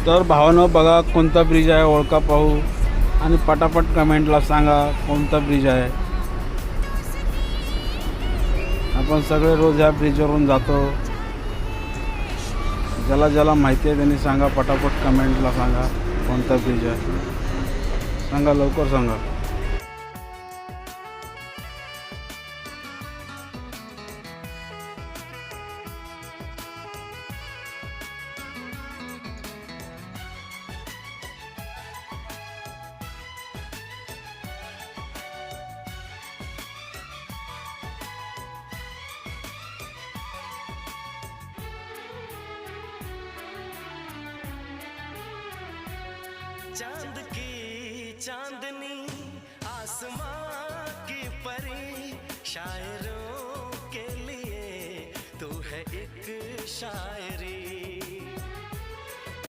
तर भावानं बघा कोणता ब्रिज आहे, ओळखा पाहू आणि पटापट कमेंटला सांगा कोणता ब्रिज आहे. आपण सगळे रोज ह्या ब्रिजवरून जातो. ज्याला ज्याला माहिती आहे त्यांनी सांगा, पटापट कमेंटला सांगा कोणता ब्रिज आहे. सांगा, लवकर सांगा. चांद की चांदनी आसमां की परी शायरों के लिए तू है एक शायर.